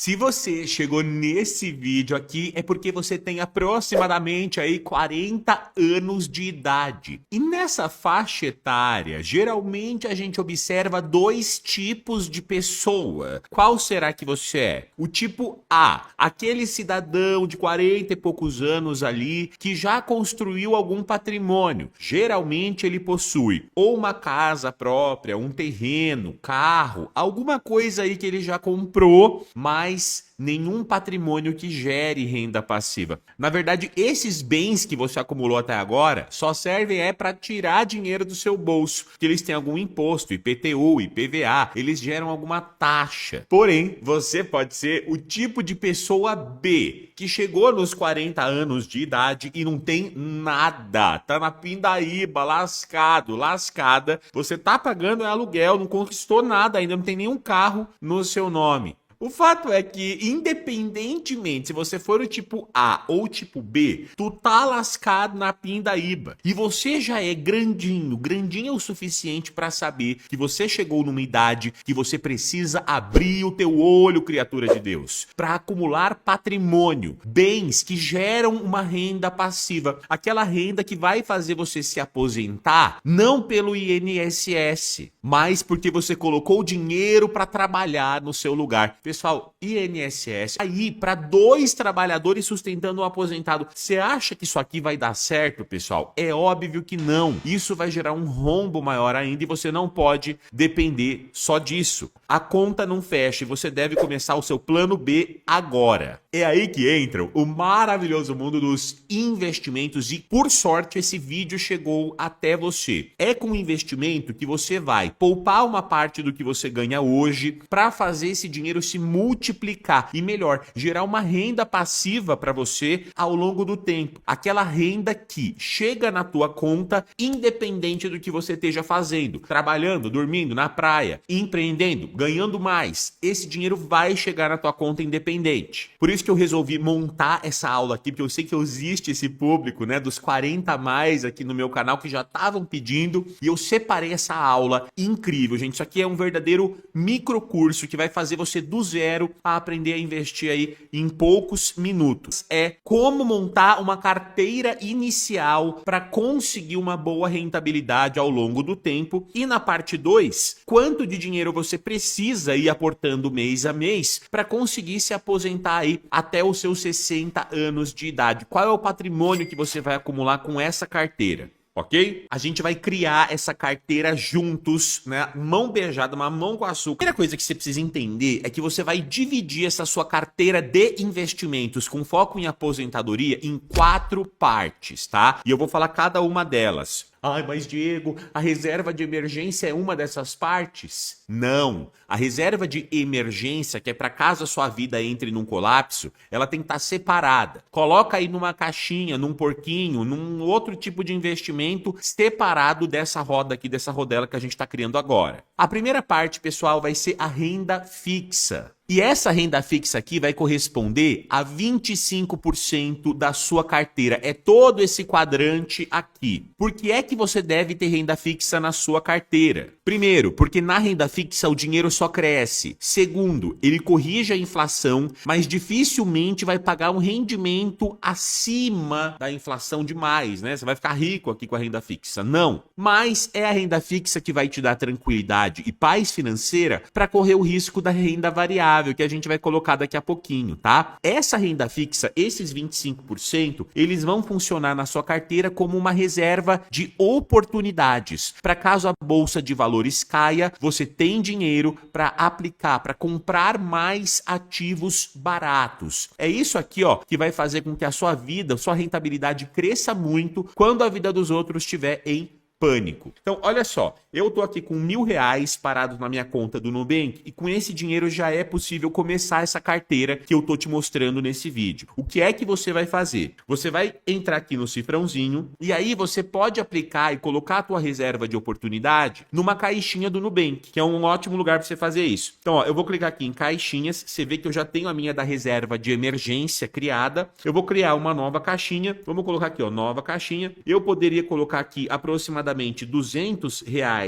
Se você chegou nesse vídeo aqui, é porque você tem aproximadamente aí 40 anos de idade. E nessa faixa etária, geralmente a gente observa dois tipos de pessoa. Qual será que você é? O tipo A, aquele cidadão de 40 e poucos anos ali que já construiu algum patrimônio. Geralmente ele possui ou uma casa própria, um terreno, carro, alguma coisa aí que ele já comprou, mas nenhum patrimônio que gere renda passiva. Na verdade, esses bens que você acumulou até agora só servem para tirar dinheiro do seu bolso, que eles têm algum imposto, IPTU, IPVA, eles geram alguma taxa. Porém, você pode ser o tipo de pessoa B, que chegou nos 40 anos de idade e não tem nada, tá na pindaíba, lascado, lascada, você tá pagando aluguel, não conquistou nada ainda, não tem nenhum carro no seu nome. O fato é que, independentemente se você for o tipo A ou o tipo B, tu tá lascado na pindaíba. E você já é grandinho o suficiente para saber que você chegou numa idade que você precisa abrir o teu olho, criatura de Deus, para acumular patrimônio, bens que geram uma renda passiva, aquela renda que vai fazer você se aposentar, não pelo INSS, mas porque você colocou dinheiro para trabalhar no seu lugar. Pessoal, INSS, aí para 2 trabalhadores sustentando um aposentado, você acha que isso aqui vai dar certo, pessoal? É óbvio que não. Isso vai gerar um rombo maior ainda e você não pode depender só disso. A conta não fecha e você deve começar o seu plano B agora. É aí que entra o maravilhoso mundo dos investimentos e, por sorte, esse vídeo chegou até você. É com o investimento que você vai poupar uma parte do que você ganha hoje para fazer esse dinheiro se multiplicar e, melhor, gerar uma renda passiva para você ao longo do tempo. Aquela renda que chega na tua conta independente do que você esteja fazendo, trabalhando, dormindo, na praia, empreendendo, ganhando mais. Esse dinheiro vai chegar na tua conta independente. Por isso que eu resolvi montar essa aula aqui, porque eu sei que existe esse público, né, dos 40 a mais aqui no meu canal que já estavam pedindo, e eu separei essa aula incrível, gente. Isso aqui é um verdadeiro microcurso que vai fazer você do zero a aprender a investir aí em poucos minutos. É como montar uma carteira inicial para conseguir uma boa rentabilidade ao longo do tempo. E na parte 2, quanto de dinheiro você precisa ir aportando mês a mês para conseguir se aposentar aí até os seus 60 anos de idade. Qual é o patrimônio que você vai acumular com essa carteira? Ok? A gente vai criar essa carteira juntos, né? Mão beijada, uma mão com açúcar. A primeira coisa que você precisa entender é que você vai dividir essa sua carteira de investimentos com foco em aposentadoria em 4 partes, tá? E eu vou falar cada uma delas. Ai, mas Diego, a reserva de emergência é uma dessas partes? Não. A reserva de emergência, que é para caso a sua vida entre num colapso, ela tem que estar separada. Coloca aí numa caixinha, num porquinho, num outro tipo de investimento separado dessa roda aqui, dessa rodela que a gente está criando agora. A primeira parte, pessoal, vai ser a renda fixa. E essa renda fixa aqui vai corresponder a 25% da sua carteira. É todo esse quadrante aqui. Por que é que você deve ter renda fixa na sua carteira? Primeiro, porque na renda fixa o dinheiro só cresce. Segundo, ele corrige a inflação, mas dificilmente vai pagar um rendimento acima da inflação demais, né? Você vai ficar rico aqui com a renda fixa. Não. Mas é a renda fixa que vai te dar tranquilidade e paz financeira para correr o risco da renda variável, que a gente vai colocar daqui a pouquinho, tá? Essa renda fixa, esses 25%, eles vão funcionar na sua carteira como uma reserva de oportunidades. Para caso a bolsa de valores caia, você tem dinheiro para aplicar, para comprar mais ativos baratos. É isso aqui, ó, que vai fazer com que a sua vida, sua rentabilidade cresça muito quando a vida dos outros estiver em pânico. Então, olha só, eu tô aqui com R$1.000 parados na minha conta do Nubank e com esse dinheiro já é possível começar essa carteira que eu tô te mostrando nesse vídeo. O que é que você vai fazer? Você vai entrar aqui no cifrãozinho e aí você pode aplicar e colocar a tua reserva de oportunidade numa caixinha do Nubank, que é um ótimo lugar para você fazer isso. Então, ó, eu vou clicar aqui em caixinhas, você vê que eu já tenho a minha da reserva de emergência criada. Eu vou criar uma nova caixinha, vamos colocar aqui, ó, nova caixinha. Eu poderia colocar aqui aproximadamente R$200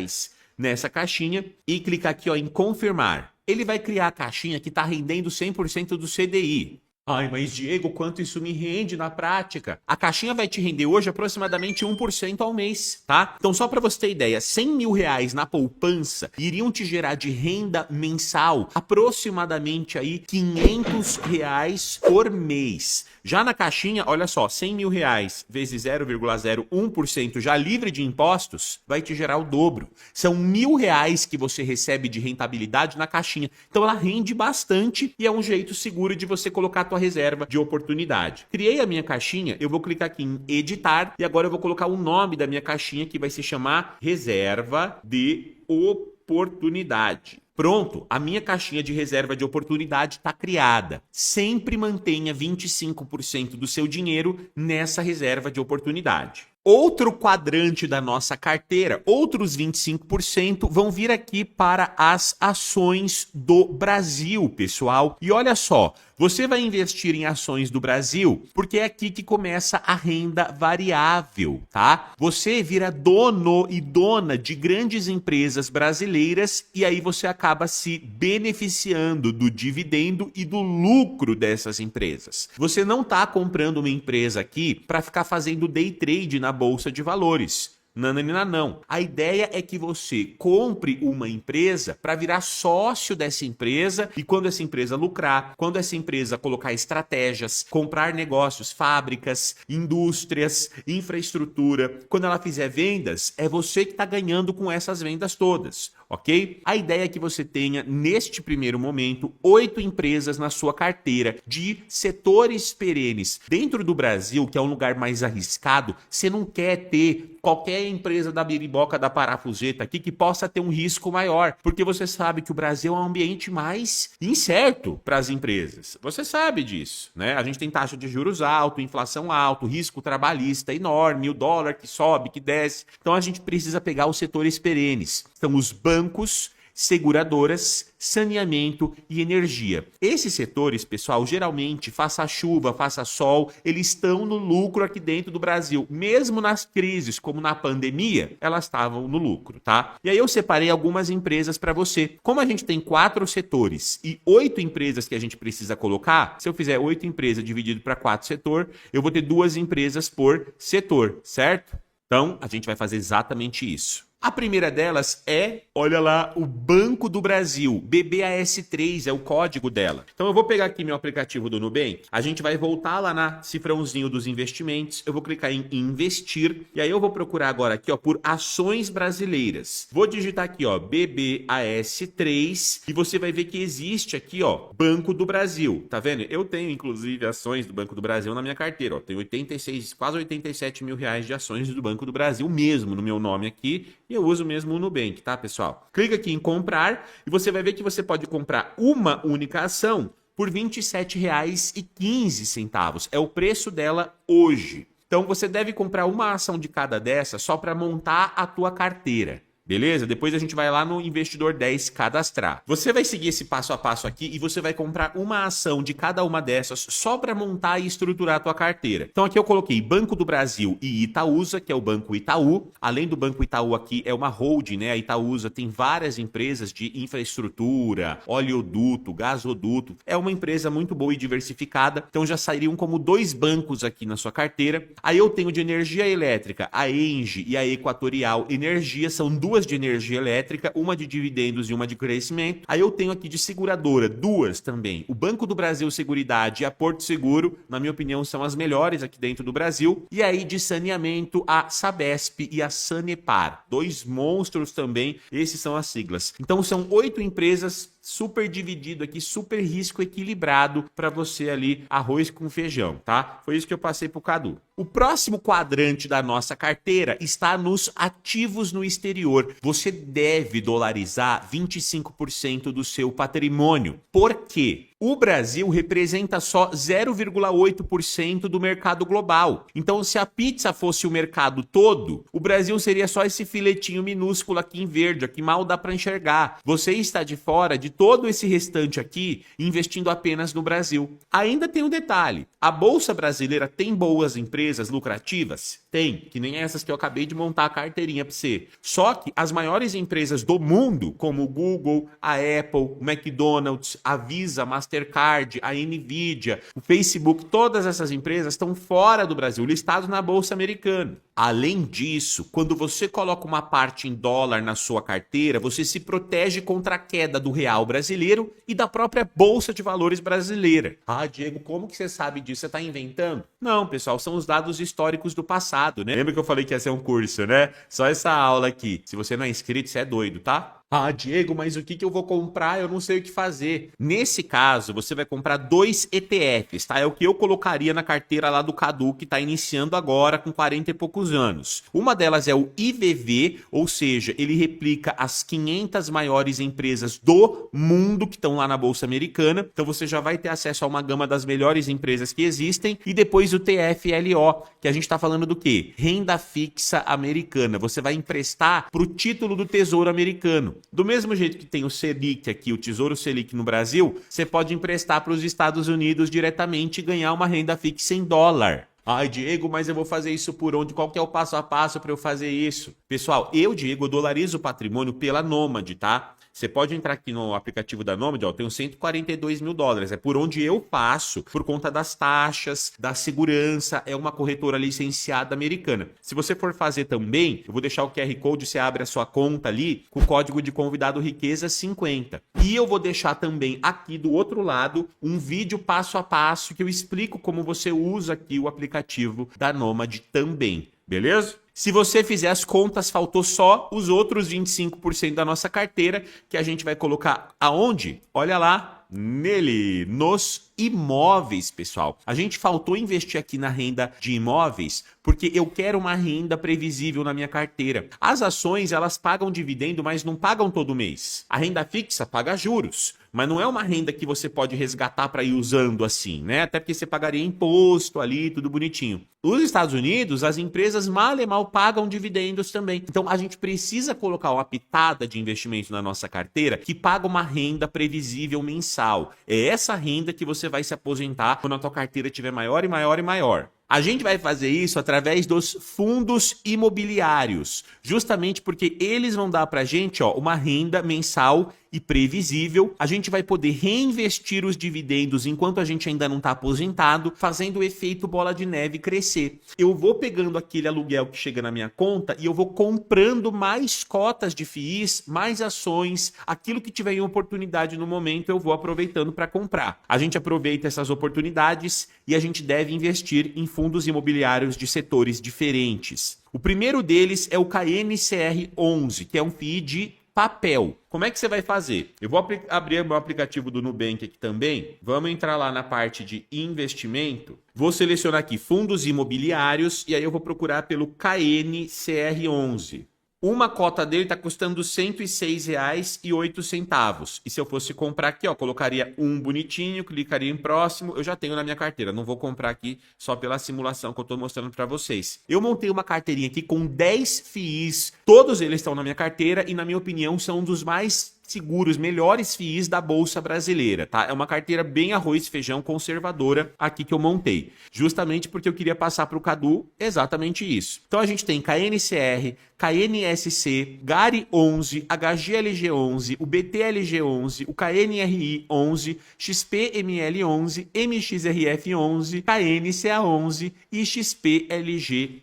nessa caixinha e clicar aqui, ó, em confirmar. ele vai criar a caixinha que está rendendo 100% do CDI. Ai, mas Diego, quanto isso me rende na prática? A caixinha vai te render hoje aproximadamente 1% ao mês, tá? Então, só para você ter ideia, 100 mil reais na poupança iriam te gerar de renda mensal aproximadamente aí 500 reais por mês. Já na caixinha, olha só, 100 mil reais vezes 0,01% já livre de impostos, vai te gerar o dobro. São R$ 1.000 que você recebe de rentabilidade na caixinha. Então ela rende bastante e é um jeito seguro de você colocar a tua reserva de oportunidade. Criei a minha caixinha, eu vou clicar aqui em editar e agora eu vou colocar o nome da minha caixinha que vai se chamar Reserva de Oportunidade. Pronto, a minha caixinha de reserva de oportunidade está criada. Sempre mantenha 25% do seu dinheiro nessa reserva de oportunidade. Outro quadrante da nossa carteira, outros 25% vão vir aqui para as ações do Brasil, pessoal. E olha só, você vai investir em ações do Brasil porque é aqui que começa a renda variável, tá? Você vira dono e dona de grandes empresas brasileiras e aí você acaba se beneficiando do dividendo e do lucro dessas empresas. Você não está comprando uma empresa aqui para ficar fazendo day trade na bolsa de valores. Não. A ideia é que você compre uma empresa para virar sócio dessa empresa e quando essa empresa lucrar, quando essa empresa colocar estratégias, comprar negócios, fábricas, indústrias, infraestrutura, quando ela fizer vendas, é você que está ganhando com essas vendas todas, ok? A ideia é que você tenha, neste primeiro momento, 8 empresas na sua carteira de setores perenes. Dentro do Brasil, que é um lugar mais arriscado, você não quer ter qualquer empresa da biriboca, da parafuseta aqui que possa ter um risco maior, porque você sabe que o Brasil é um ambiente mais incerto para as empresas. Você sabe disso, né? A gente tem taxa de juros alto, inflação alto, risco trabalhista enorme, o dólar que sobe, que desce. Então a gente precisa pegar os setores perenes. São os bancos, seguradoras, saneamento e energia. Esses setores, pessoal, geralmente, faça chuva, faça sol, eles estão no lucro aqui dentro do Brasil. Mesmo nas crises, como na pandemia, elas estavam no lucro, tá? E aí eu separei algumas empresas para você. Como a gente tem 4 setores e 8 empresas que a gente precisa colocar, se eu fizer 8 empresas dividido para 4 setores, eu vou ter 2 empresas por setor, certo? Então, a gente vai fazer exatamente isso. A primeira delas é, olha lá, o Banco do Brasil, BBAS3 é o código dela. Então eu vou pegar aqui meu aplicativo do Nubank, a gente vai voltar lá na cifrãozinho dos investimentos, eu vou clicar em investir e aí eu vou procurar agora aqui, ó, por ações brasileiras. Vou digitar aqui, ó, BBAS3 e você vai ver que existe aqui, ó, Banco do Brasil, tá vendo? Eu tenho inclusive ações do Banco do Brasil na minha carteira, ó, tenho 86, quase 87 mil reais de ações do Banco do Brasil mesmo no meu nome aqui. E eu uso mesmo o Nubank, tá, pessoal? Clica aqui em comprar e você vai ver que você pode comprar uma única ação por R$ 27,15. É o preço dela hoje. Então você deve comprar uma ação de cada dessa só para montar a tua carteira. Beleza? Depois a gente vai lá no Investidor 10 cadastrar. Você vai seguir esse passo a passo aqui e você vai comprar uma ação de cada uma dessas só para montar e estruturar a tua carteira. Então aqui eu coloquei Banco do Brasil e Itaúsa, que é o Banco Itaú. Além do Banco Itaú aqui é uma holding, né? A Itaúsa tem várias empresas de infraestrutura, oleoduto, gasoduto. É uma empresa muito boa e diversificada. Então já sairiam como 2 bancos aqui na sua carteira. Aí eu tenho de energia elétrica, a Engie e a Equatorial Energia, são 2 de energia elétrica, uma de dividendos e uma de crescimento. Aí eu tenho aqui de seguradora, 2 também. O Banco do Brasil Seguridade e a Porto Seguro, na minha opinião, são as melhores aqui dentro do Brasil. E aí de saneamento, a Sabesp e a Sanepar. 2 monstros também, esses são as siglas. Então são 8 empresas super dividido aqui, super risco equilibrado para você ali, arroz com feijão, tá? Foi isso que eu passei pro Cadu. O próximo quadrante da nossa carteira está nos ativos no exterior. Você deve dolarizar 25% do seu patrimônio. Por quê? O Brasil representa só 0,8% do mercado global. Então, se a pizza fosse o mercado todo, o Brasil seria só esse filetinho minúsculo aqui em verde, que mal dá para enxergar. Você está de fora de todo esse restante aqui, investindo apenas no Brasil. Ainda tem um detalhe: a Bolsa Brasileira tem boas empresas lucrativas? Tem, que nem essas que eu acabei de montar a carteirinha para você. Só que as maiores empresas do mundo, como o Google, a Apple, o McDonald's, a Visa, a Mastercard, a Nvidia, o Facebook, todas essas empresas estão fora do Brasil, listados na Bolsa Americana. Além disso, quando você coloca uma parte em dólar na sua carteira, você se protege contra a queda do real brasileiro e da própria Bolsa de Valores brasileira. Ah, Diego, como que você sabe disso? Você está inventando? Não, pessoal, são os dados históricos do passado, né? Lembra que eu falei que ia ser um curso, né? Só essa aula aqui. Se você não é inscrito, você é doido, tá? Ah, Diego, mas o que eu vou comprar? Eu não sei o que fazer. Nesse caso, você vai comprar 2 ETFs, tá? É o que eu colocaria na carteira lá do Cadu, que tá iniciando agora com 40 e poucos anos. Uma delas é o IVV, ou seja, ele replica as 500 maiores empresas do mundo que estão lá na Bolsa Americana. Então você já vai ter acesso a uma gama das melhores empresas que existem. E depois o TFLO, que a gente tá falando do quê? Renda fixa americana. Você vai emprestar pro título do Tesouro Americano. Do mesmo jeito que tem o Selic aqui, o Tesouro Selic no Brasil, você pode emprestar para os Estados Unidos diretamente e ganhar uma renda fixa em dólar. Ai, Diego, mas eu vou fazer isso por onde? Qual que é o passo a passo para eu fazer isso? Pessoal, Diego, dolarizo o patrimônio pela Nômade, tá? Você pode entrar aqui no aplicativo da Nômade, ó, eu tenho 142 mil dólares. É por onde eu passo, por conta das taxas, da segurança. É uma corretora licenciada americana. Se você for fazer também, eu vou deixar o QR Code, você abre a sua conta ali com o código de convidado Riqueza 50. E eu vou deixar também aqui do outro lado um vídeo passo a passo que eu explico como você usa aqui o aplicativo da Nômade também. Beleza? Se você fizer as contas, faltou só os outros 25% da nossa carteira, que a gente vai colocar aonde? Olha lá, nele, nos imóveis, pessoal. A gente faltou investir aqui na renda de imóveis porque eu quero uma renda previsível na minha carteira. As ações, elas pagam dividendo, mas não pagam todo mês. A renda fixa paga juros, mas não é uma renda que você pode resgatar para ir usando assim, né? Até porque você pagaria imposto ali, tudo bonitinho. Nos Estados Unidos, as empresas mal e mal pagam dividendos também. Então, a gente precisa colocar uma pitada de investimento na nossa carteira que paga uma renda previsível mensal. É essa renda que você vai se aposentar quando a tua carteira estiver maior e maior e maior. A gente vai fazer isso através dos fundos imobiliários, justamente porque eles vão dar pra gente, ó, uma renda mensal e previsível. A gente vai poder reinvestir os dividendos enquanto a gente ainda não está aposentado, fazendo o efeito bola de neve crescer. Eu vou pegando aquele aluguel que chega na minha conta e eu vou comprando mais cotas de FIIs, mais ações, aquilo que tiver em oportunidade no momento eu vou aproveitando para comprar. A gente aproveita essas oportunidades e a gente deve investir em fundos imobiliários de setores diferentes. O primeiro deles é o KNCR11, que é um FII de papel. Como é que você vai fazer? Eu vou abrir meu aplicativo do Nubank aqui também. Vamos entrar lá na parte de investimento. Vou selecionar aqui fundos imobiliários e aí eu vou procurar pelo KNCR11. Uma cota dele está custando R$ 106,08. E se eu fosse comprar aqui, ó, colocaria um bonitinho, clicaria em próximo, eu já tenho na minha carteira. Não vou comprar aqui só pela simulação que eu estou mostrando para vocês. Eu montei uma carteirinha aqui com 10 FIIs. Todos eles estão na minha carteira e, na minha opinião, são um dos mais seguros, melhores FIIs da Bolsa Brasileira, tá? É uma carteira bem arroz e feijão conservadora aqui que eu montei, justamente porque eu queria passar para o Cadu exatamente isso. Então a gente tem KNCR, KNSC, GARI11, HGLG11, o BTLG11, o KNRI11, XPML11, MXRF11, KNCA11 e XPLG11.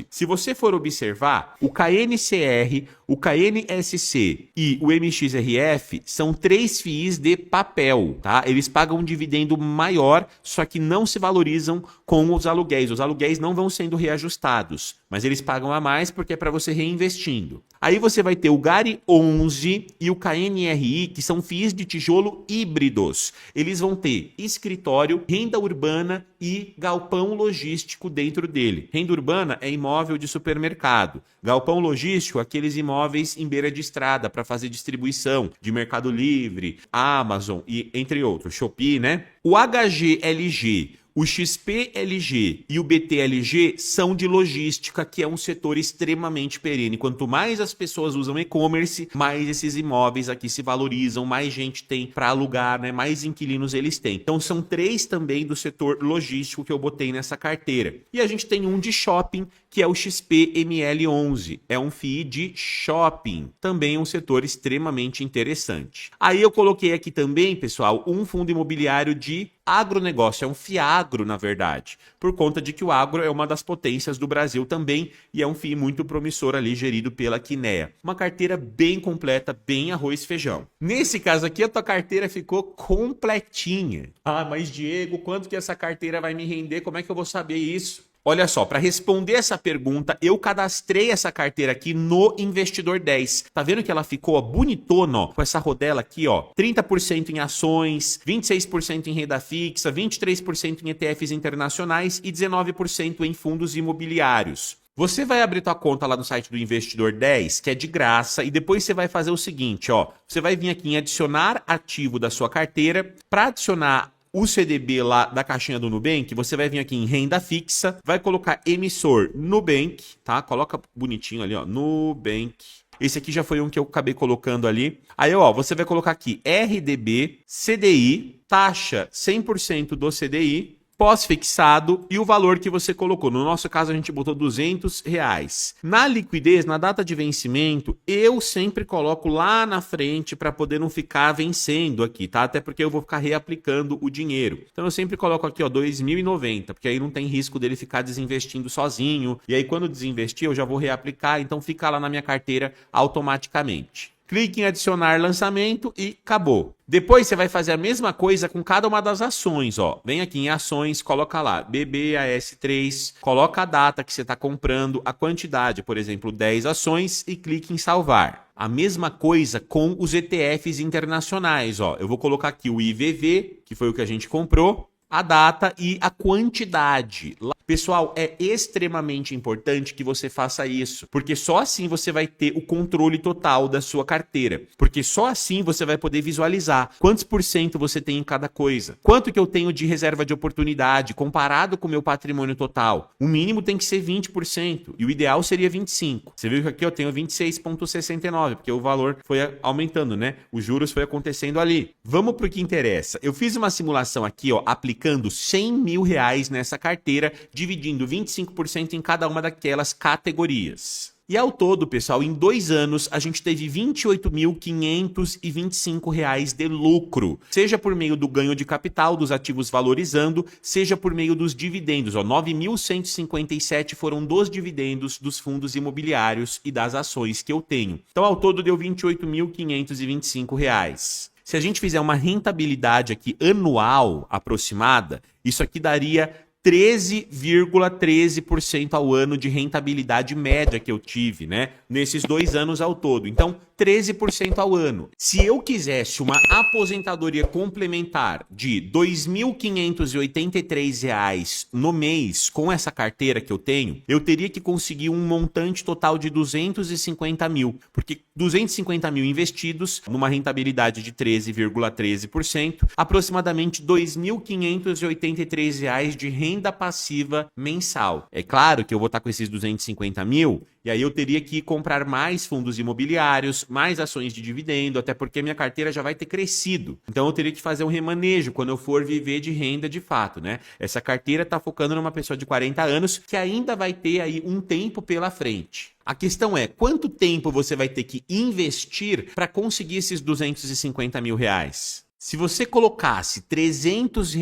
Se você for observar, o KNCR, o KNSC e o MXRF são 3 FIIs de papel, tá? Eles pagam um dividendo maior, só que não se valorizam com os aluguéis. Os aluguéis não vão sendo reajustados, mas eles pagam a mais porque é para você reinvestindo. Aí você vai ter o GARI 11 e o KNRI, que são FIIs de tijolo híbridos. Eles vão ter escritório, renda urbana e galpão logístico dentro dele. Renda urbana é imóvel de supermercado. Galpão logístico, aqueles imóveis em beira de estrada para fazer distribuição de Mercado Livre, Amazon e entre outros, Shopee, né? O HGLG, o XPLG e o BTLG são de logística, que é um setor extremamente perene. Quanto mais as pessoas usam e-commerce, mais esses imóveis aqui se valorizam, mais gente tem para alugar, né? Mais inquilinos eles têm. Então são 3 também do setor logístico que eu botei nessa carteira. E a gente tem um de shopping, que é o XPML11. É um FII de shopping, também um setor extremamente interessante. Aí eu coloquei aqui também, pessoal, um fundo imobiliário de agronegócio, é um FIAGRO, na verdade, por conta de que o agro é uma das potências do Brasil também e é um FII muito promissor ali, gerido pela Kinea. Uma carteira bem completa, bem arroz e feijão. Nesse caso aqui, a tua carteira ficou completinha. Ah, mas Diego, quanto que essa carteira vai me render? Como é que eu vou saber isso? Olha só, para responder essa pergunta, eu cadastrei essa carteira aqui no Investidor 10. Tá vendo que ela ficou bonitona, ó, com essa rodela aqui, ó, 30% em ações, 26% em renda fixa, 23% em ETFs internacionais e 19% em fundos imobiliários. Você vai abrir tua conta lá no site do Investidor 10, que é de graça, e depois você vai fazer o seguinte, ó, você vai vir aqui em adicionar ativo da sua carteira. Para adicionar o CDB lá da caixinha do Nubank, você vai vir aqui em renda fixa, vai colocar emissor Nubank, tá? Coloca bonitinho ali, ó, Nubank. Esse aqui já foi um que eu acabei colocando ali. Aí, ó, você vai colocar aqui RDB, CDI, taxa 100% do CDI, pós-fixado e o valor que você colocou. No nosso caso, a gente botou R$200. Na liquidez, na data de vencimento, eu sempre coloco lá na frente para poder não ficar vencendo aqui, tá? Até porque eu vou ficar reaplicando o dinheiro. Então eu sempre coloco aqui, ó, 2.090, porque aí não tem risco dele ficar desinvestindo sozinho. E aí quando desinvestir, eu já vou reaplicar, então fica lá na minha carteira automaticamente. Clique em adicionar lançamento e acabou. Depois você vai fazer a mesma coisa com cada uma das ações, ó. Vem aqui em ações, coloca lá BBAS3, coloca a data que você está comprando, a quantidade, por exemplo, 10 ações e clique em salvar. A mesma coisa com os ETFs internacionais, ó. Eu vou colocar aqui o IVV, que foi o que a gente comprou, a data e a quantidade. Pessoal, é extremamente importante que você faça isso, porque só assim você vai ter o controle total da sua carteira, porque só assim você vai poder visualizar quantos por cento você tem em cada coisa, quanto que eu tenho de reserva de oportunidade comparado com o meu patrimônio total. O mínimo tem que ser 20% e o ideal seria 25%. Você viu que aqui eu tenho 26,69%, porque o valor foi aumentando, né? Os juros foi acontecendo ali. Vamos para o que interessa. Eu fiz uma simulação aqui, ó, aplicando R$100 mil nessa carteira, dividindo 25% em cada uma daquelas categorias. E ao todo, pessoal, em 2 anos, a gente teve R$ 28.525 de lucro, seja por meio do ganho de capital dos ativos valorizando, seja por meio dos dividendos. 9.157 foram dos dividendos dos fundos imobiliários e das ações que eu tenho. Então, ao todo, deu R$ 28.525. Se a gente fizer uma rentabilidade aqui anual aproximada, isso aqui daria 13,13% ao ano de rentabilidade média que eu tive, né? Nesses 2 anos ao todo. Então, 13% ao ano. Se eu quisesse uma aposentadoria complementar de R$ 2.583 no mês com essa carteira que eu tenho, eu teria que conseguir um montante total de 250 mil. Porque 250 mil investidos numa rentabilidade de 13,13%, aproximadamente R$ 2.583 de renda passiva mensal. É claro que eu vou estar com esses 250 mil e aí eu teria que comprar mais fundos imobiliários, mais ações de dividendo, até porque minha carteira já vai ter crescido. Então eu teria que fazer um remanejo quando eu for viver de renda de fato, né? Essa carteira está focando numa pessoa de 40 anos que ainda vai ter aí um tempo pela frente. A questão é, quanto tempo você vai ter que investir para conseguir esses 250 mil reais? Se você colocasse R$ 300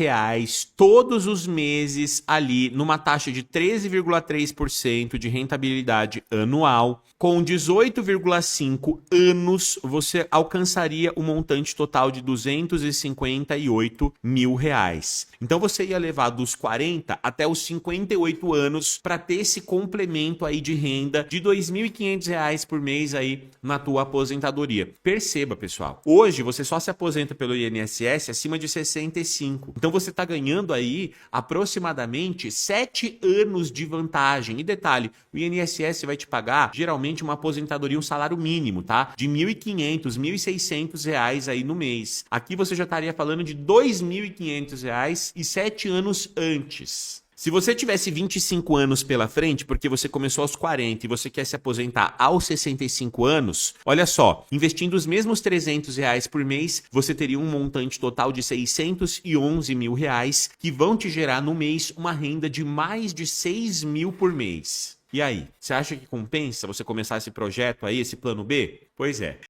todos os meses ali numa taxa de 13,3% de rentabilidade anual, com 18,5 anos, você alcançaria o montante total de R$ 258 mil. Então você ia levar dos 40 até os 58 anos para ter esse complemento aí de renda de R$ 2.500 por mês aí na tua aposentadoria. Perceba, pessoal, hoje você só se aposenta pelo INSS acima de 65. Então você está ganhando aí aproximadamente 7 anos de vantagem. E detalhe, o INSS vai te pagar geralmente uma aposentadoria, um salário mínimo, tá? De R$ 1.500, R$ 1.600 aí no mês. Aqui você já estaria falando de R$ 2.500 e 7 anos antes. Se você tivesse 25 anos pela frente, porque você começou aos 40 e você quer se aposentar aos 65 anos, olha só, investindo os mesmos R$ 300 por mês, você teria um montante total de R$ 611 mil, que vão te gerar no mês uma renda de mais de 6 mil por mês. E aí, você acha que compensa você começar esse projeto aí, esse plano B? Pois é.